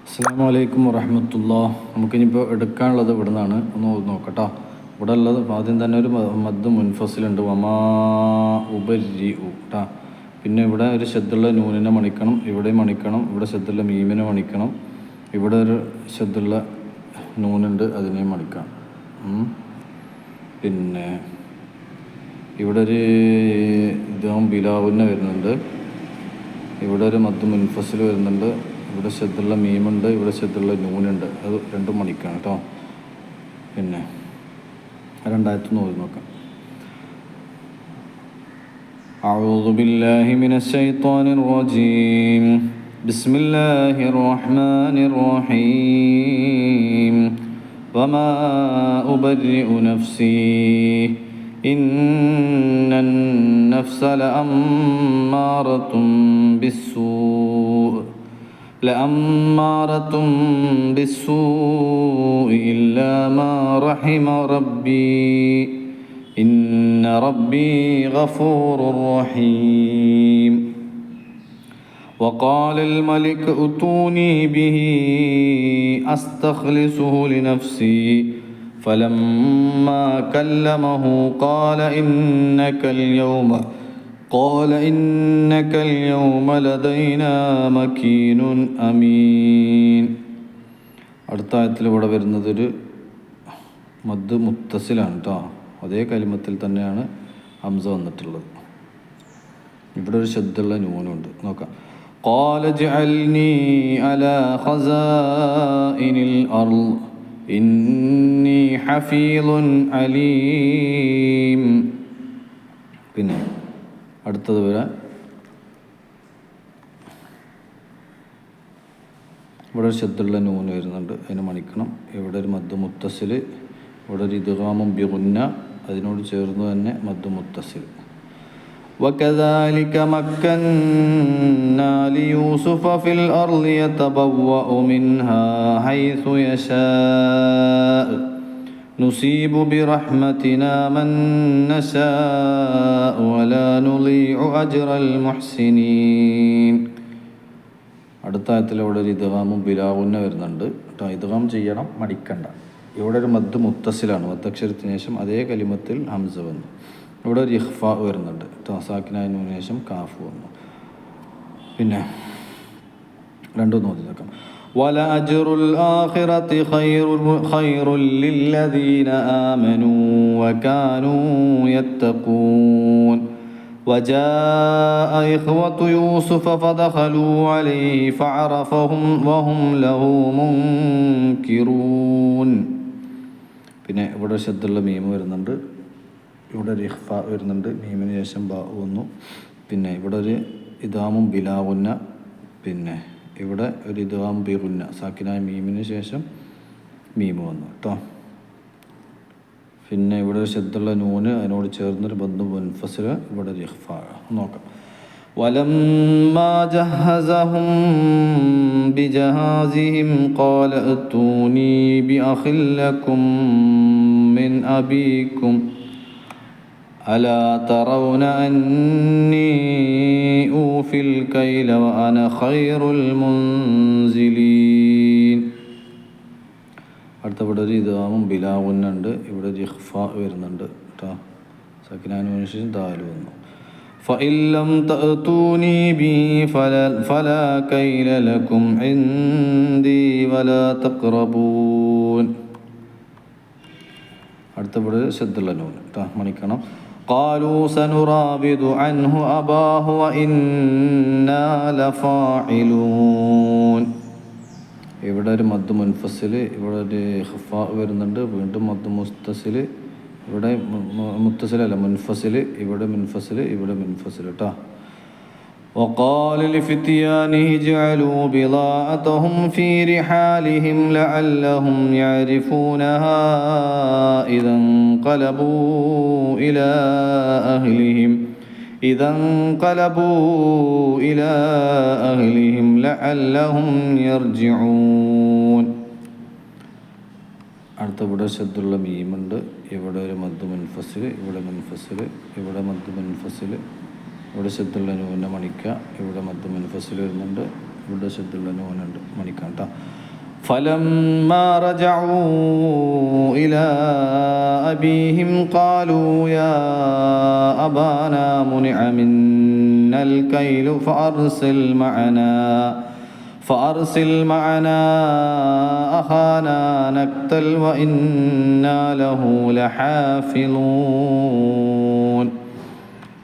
അസ്സലാമു അലൈക്കും വറഹ്മത്തുള്ളാഹി. നമുക്കിനിപ്പോൾ എടുക്കാനുള്ളത് ഇവിടെ നിന്നാണ്. ഒന്ന് നോക്കട്ടോ. ഇവിടെ ഉള്ളത് ആദ്യം തന്നെ ഒരു മദ് മുൻഫസിലുണ്ട്, വമാ ഉബരിഉ ട്ടാ. പിന്നെ ഇവിടെ ഒരു ശദ്ദുള്ള നൂനിനെ മണിക്കണം, ഇവിടെ മണിക്കണം, ഇവിടെ ശദ്ദുള്ള മീമിനെ മണിക്കണം, ഇവിടെ ഒരു ശദ്ദുള്ള നൂനുണ്ട്, അതിനെയും മണിക്കണം. പിന്നെ ഇവിടെ ഒരു ഇതാവും ബിലാവുന്നെ വരുന്നുണ്ട്, ഇവിടെ ഒരു മദ് മുൻഫസിൽ വരുന്നുണ്ട്, ഇവിടെ ശദ്ദുള്ള മീമുണ്ട്, ഇവിടെ ശദ്ദുള്ള നൂനുണ്ട്, അത് രണ്ടും മണിക്കാണ് കേട്ടോ. പിന്നെ രണ്ടായിരത്തി നോക്കാം. അഊദു ബില്ലാഹി മിനശ് ശൈത്വാനിർ റജീം. ബിസ്മില്ലാഹിർ റഹ്മാനിർ റഹീം. വമാ ഉബരിഉ നഫ്സി ഇന്നൻ നഫ്സ ലഅമ്മാറത്തും ബിസ്സൂഇ ഇല്ലാ മാ റഹിമ റബ്ബി ഇന്ന റബ്ബി ഗഫൂറുർ റഹീം. وقال الملك ائتوني به أستخلصه لنفسي فلما كلمه قال إنك اليوم لدينا مكين أمين. അടുത്ത ആയത്തിൽ ഇവിടെ വരുന്നതൊരു മദ് മുത്തസിലാണ് കേട്ടോ. അതേ കലിമത്തിൽ തന്നെയാണ് ഹംസ വന്നിട്ടുള്ളത്. ഇവിടെ ഒരു ശദ്ദുള്ള നൂനുണ്ട്, നോക്കാം. قال اجعلني على خزائن الأرض إني حفيظ عليم. പിന്നെ അടുത്തത് വരാൻ ഇവിടെ ഒരു ശദ്ദുള്ള നൂന് വരുന്നുണ്ട്, അതിന് മണിക്കണം. ഇവിടെ ഒരു മദ് മുത്തസിൽ, ഇവിടെ ഒരു ഇദ്ഗാമും ബിഗുന്ന, അതിനോട് ചേർന്ന് തന്നെ മദ് മുത്തസിൽ. وكذلك مكنا ليوسف في الأرض يتبوأ منها حيث يشاء نصيب برحمتنا من نشاء ولا نضيع أجر المحسنين. അടുത്ത ആയത്തിൽ ഇവിടെ ഒരു ഇദ്ഗാമും ബിലാവുന്ന വരുന്നുണ്ട് കേട്ടോ. ഇദ്ഗാം ചെയ്യണം, മടിക്കണ്ട. ഇവിടെ ഒരു മദ് മുത്തസിലാണ്, മദ്ദക്ഷരത്തിന് ശേഷം അതേ കലിമത്തിൽ ഹംസ വന്നു. ഇവിടെ ഒരു ഇഖ്ഫാ വരുന്നുണ്ട് കേട്ടോ, സാക്കിനായതിനു ശേഷം കാഫ് വന്നു. പിന്നെ രണ്ടും നോക്കി നോക്കാം. وَلَأَجْرُ الْآخِرَةِ خَيْرٌ لِلَّذِينَ آمَنُوا وَكَانُوا يَتَّقُونَ. وَجَاءَ إِخْوَةُ يُوسُفَ فَدَخَلُوا عَلَيْهِ فَعَرَفَهُمْ وَهُمْ لَهُ مُنْكِرُونَ. പിന്നെ ഇവിടെ ശദ്ദുള്ള മീമ് വരുന്നുണ്ട്, ഇവിടെ ഒരു ഇഖ്ഫാ വരുന്നുണ്ട്, മീമിന് ശേഷം ബാ വന്നു. പിന്നെ ഇവിടെ ഒരു ഇദ്ഗാമും ബിലാവുന്ന, പിന്നെ ഇവിടെ ഒരു ഇദ്ഗാം ബിഗുന്ന, സാക്കിനായ മീമിന് ശേഷം മീമ് വന്നു കേട്ടോ. പിന്നെ ഇവിടെ ഒരു ശദ്ദുള്ള നൂന്, അതിനോട് ചേർന്നൊരു ബദ് മുൻഫസിൽ, ഇവിടെ ഒരു ഇഖ്ഫാ. നോക്കാം. വലമ്മാ ജഹ്ഹസഹും ബിജഹാസിഹിം ഖാല അത്തൂനി ബിഅഖിൻ ലക്കും മിൻ അബീക്കും ألا ترون أني أوفي الكيل وأنا خير المنزلين. അടുത്ത ഇവിടെ ഒരു ഇദ്ഗാമും ബിലാവുന്നുണ്ട്, ഇവിടെ ഒരു ഇഖ്ഫാ വരുന്നുണ്ട് കേട്ടോ. സക്കിനാനു ശേഷം ദാൽ വന്നു. فإن لم تأتوني به فلا كيل لكم عندي ولا تقربون. അടുത്ത ഇവിടെ ശദ്ദുള്ള നൂൻ കേട്ടോ, മണിക്കണം. قالوا سنراود عنه أباه وإنا لفاعلون. ഇവിടെ ഒരു മദ് മുൻഫസിൽ, ഇവിടെ ഒരു ഇഖ്ഫാ വരുന്നുണ്ട്, വീണ്ടും മദ് മുസ്തസിൽ, ഇവിടെ മുത്തസിലല്ല മുൻഫസിൽ, ഇവിടെ മുൻഫസിൽ, ഇവിടെ മുൻഫസിൽ കേട്ടോ. وقال لفتيانه اجعلوا بضاعتهم في رحالهم لعلهم يعرفونها إذا انقلبوا إلى أهلهم لعلهم يرجعون. അടുത്ത ഇവിടെ ശദ്ദുള്ള മീമുണ്ട്, ഇവിടെ ഒരു മദ് മുൻഫസിൽ, ഇവിടെ മുൻഫസിൽ, ഇവിടെ മദ് മുൻഫസിൽ, ഇവിടെ ശബ്ദമുള്ള നൂനെ മണിക്കുക. ഇവിടെ മദ് മുൻഫസിൽ വരുന്നുണ്ട്, ഇവിടെ ശബ്ദമുള്ള നൂനുണ്ട് മണിക്കുക. വായിക്കണം കേട്ടോ. فلما رجعوا إلى أبيهم قالوا يا أبانا منع منا الكيل فأرسل معنا أخانا نكتل وإنا له لحافظون.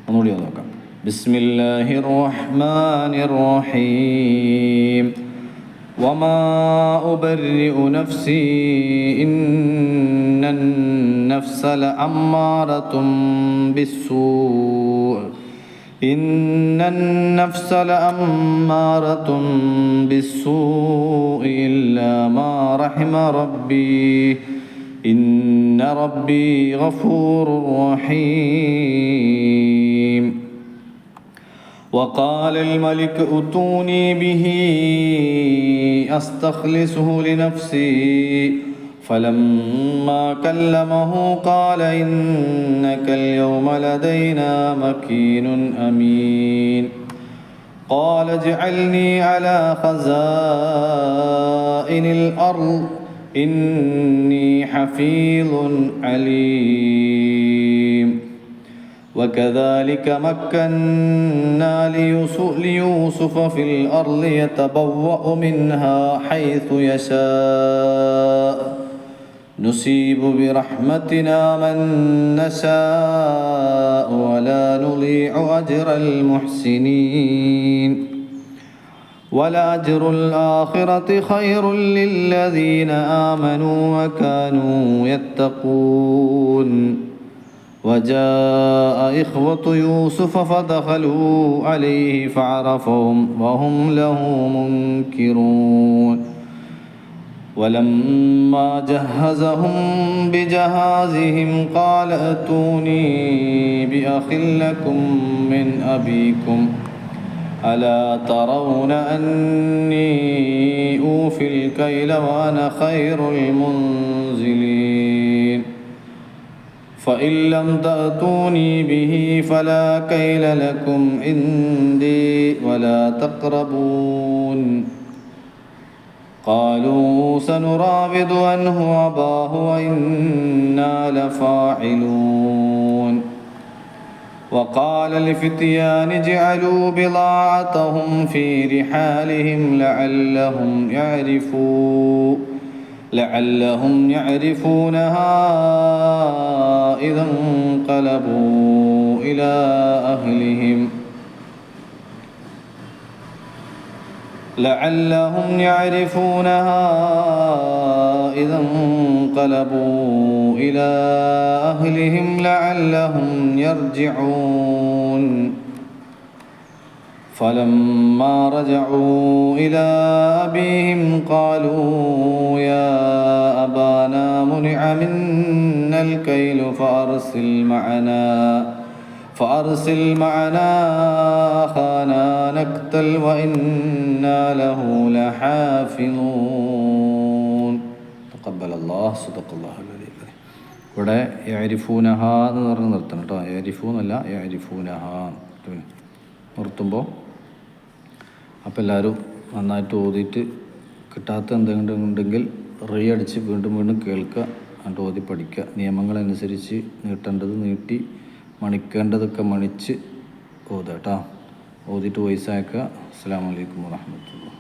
ഒന്നുകൂടി നോക്കാം. ബിസ്മില്ലാഹിർ റഹ്മാനിർ റഹീം. وما أبرئ نفسي إن النفس لأمارة بالسوء إلا ما رحم ربي إن ربي غفور رحيم. وقال الملك ائتوني به أستخلصه لنفسي فلما كلمه قال إنك اليوم لدينا مكين أمين. قال اجعلني على خزائن الأرض إني حفيظ عليم. وكذلك مكنا ليوسف في الأرض يتبوأ منها حيث يشاء نصيب برحمتنا من نشاء ولا نضيع أجر المحسنين. ولأجر الآخرة خير للذين آمنوا وكانوا يتقون. وجاء إخوة يوسف فدخلوا عليه فعرفهم وهم له منكرون. ولما جهزهم بجهازهم قال ائتوني بأخ لكم من أبيكم ألا ترون أني أوفي الكيل وأنا خير المنزلين. فإن لم تأتوني به فلا كيل لكم عندي ولا تقربون. قالوا سنراود عنه أباه وإنا لفاعلون. وقال الفتيان اجعلوا بضاعتهم في رحالهم لعلهم يعرفونها إذا انقلبوا إلى أهلهم لعلهم يرجعون. فلما رجعوا إلى أبيهم قالوا يا أبانا منع منا الكيل فأرسل معنا أخانا نكتل وإنا له لحافظون. تقبل الله صدق الله العلي العظيم. ഇവിടെ യഅരിഫൂനഹ എന്ന് പറഞ്ഞ് നിർത്തണം കേട്ടോ. യഅരിഫൂനല്ല യഅരിഫൂനഹ നിർത്തുമ്പോൾ അപ്പോൾ എല്ലാവരും നന്നായിട്ട് ഓതിയിട്ട് കിട്ടാത്ത എന്തെങ്കിലും ഉണ്ടെങ്കിൽ അടിച്ച് വീണ്ടും കേൾക്കുക, എന്നിട്ട് ഓതി പഠിക്കുക. നിയമങ്ങളനുസരിച്ച് നീട്ടേണ്ടത് നീട്ടി മണിക്കേണ്ടതൊക്കെ മണിച്ച് ഓതുക കേട്ടോ. ഓതിയിട്ട് വോയിസ് അയക്കുക. അസ്സലാമു അലൈക്കും വറഹ്മത്തുള്ളാഹി.